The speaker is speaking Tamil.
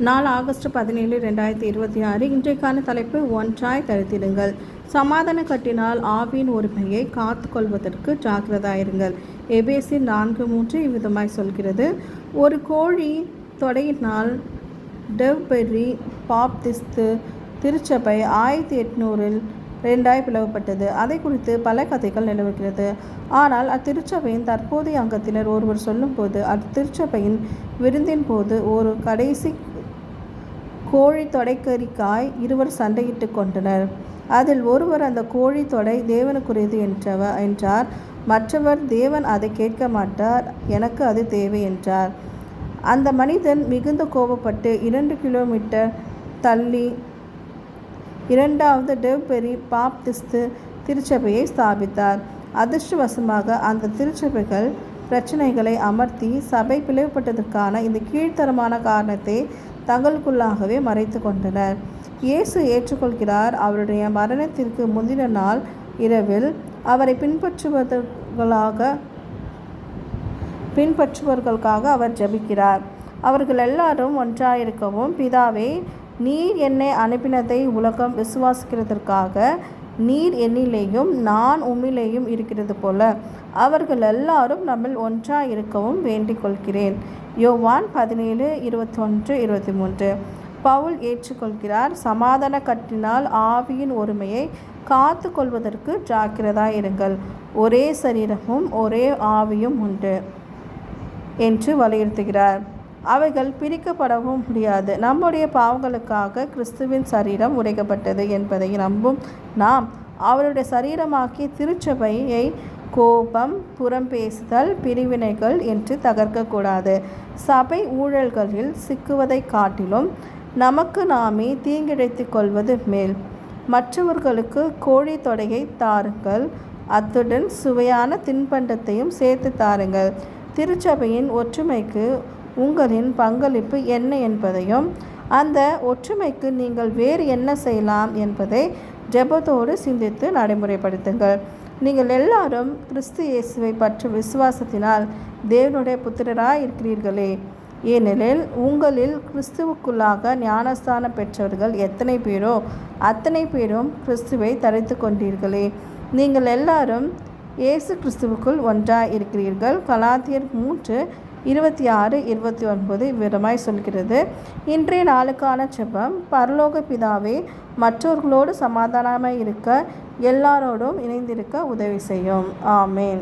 நாள் ஆகஸ்ட் 17, 2026. இன்றைக்கான தலைப்பு ஒன்றாய் தரித்திடுங்கள். சமாதான கட்டினால் ஆவியின் ஒருமையை காத்து கொள்வதற்கு ஜாக்கிரதாயிருங்கள். எபேசியர் 4:3 இவ்விதமாய் சொல்கிறது. ஒரு கோழி தொடையினால் டெவ்பெர்ரி பாப்திஸ்து திருச்சபை 1800 2ஆய் பிளவுபட்டது. அதை குறித்து பல கதைகள் நிலவுகிறது. ஆனால் அத்திருச்சபையின் தற்போதைய அங்கத்தினர் ஒருவர் சொல்லும்போது அத்திருச்சபையின் விருந்தின் போது ஒரு கடைசி கோழி தொடைக்கறிக்காய் இருவர் சண்டையிட்டு கொண்டனர். அதில் ஒருவர் அந்த கோழி தொடை தேவனுக்குரியது என்றார். மற்றவர் தேவன் அதை கேட்க மாட்டார், எனக்கு அது தேவை என்றார். அந்த மனிதன் மிகுந்த கோபப்பட்டு 2 கிலோமீட்டர் தள்ளி 2வது டெவ்பெர்ரி பாப்திஸ்து திருச்சபையை ஸ்தாபித்தார். அதிர்ஷ்டவசமாக அந்த திருச்சபைகள் பிரச்சனைகளை அமர்த்தி சபை பிளவுபட்டதற்கான இந்த கீழ்த்தரமான காரணத்தை தங்களுக்குள்ளாகவே மறைத்து கொண்டனர். இயேசு ஏற்றுக்கொள்கிறார். அவருடைய மரணத்திற்கு முந்தின நாள் இரவில் அவரை பின்பற்றுவர்களுக்காக அவர் ஜெபிக்கிறார். அவர்கள் எல்லாரும் ஒன்றாயிருக்கவும், பிதாவே, நீர் என்னை அனுப்பினதை உலகம் விசுவாசிக்கிறதற்காக நீர் என்னிலேயும் நான் உம்மிலேயும் இருக்கிறது போல அவர்கள் எல்லாரும் நம்மில் ஒன்றாயிருக்கவும் வேண்டிக் கொள்கிறேன். யோவான் 17:21-23. பவுல் ஏற்றுக்கொள்கிறார். சமாதான கட்டினால் ஆவியின் ஒருமையை காத்து கொள்வதற்கு ஜாக்கிரதாயிருங்கள். ஒரே சரீரமும் ஒரே ஆவியும் உண்டு என்று வலியுறுத்துகிறார். அவைகள் பிரிக்கப்படவும் முடியாது. நம்முடைய பாவங்களுக்காக கிறிஸ்துவின் சரீரம் உடைக்கப்பட்டது என்பதை நம்பும் நாம் அவருடைய சரீரமாக்கிய திருச்சபையை கோபம், புறம் பேசுதல், பிரிவினைகள் என்று தகர்க்கக்கூடாது. சபை ஊழல்களில் சிக்குவதை காட்டிலும் நமக்கு நாமே தீங்கிழைத்து கொள்வது மேல். மற்றவர்களுக்கு கோழி தொடையை தாருங்கள், அத்துடன் சுவையான தின்பண்டத்தையும் சேர்த்து தாருங்கள். திருச்சபையின் ஒற்றுமைக்கு உங்களின் பங்களிப்பு என்ன என்பதையும் அந்த ஒற்றுமைக்கு நீங்கள் வேறு என்ன செய்யலாம் என்பதை ஜெபத்தோடு சிந்தித்து நடைமுறைப்படுத்துங்கள். நீங்கள் எல்லாரும் கிறிஸ்து இயேசுவை பற்றும் விசுவாசத்தினால் தேவனுடைய புத்திரராய் இருக்கிறீர்களே. ஏனெனில் உங்களில் கிறிஸ்துவுக்குள்ளாக ஞானஸ்தானம் பெற்றவர்கள் எத்தனை பேரோ அத்தனை பேரும் கிறிஸ்துவை தரித்து கொண்டீர்களே. நீங்கள் எல்லாரும் இயேசு கிறிஸ்துவுக்குள் ஒன்றாய் இருக்கிறீர்கள். கலாத்தியர் 3:26-29 விவரமாய் சொல்கிறது. இன்றைய நாளுக்கான ஜெபம். பரலோக பிதாவே, மற்றவர்களோடு சமாதானமாய் இருக்க எல்லாரோடும் இணைந்திருக்க உதவி செய்யும். ஆமேன்.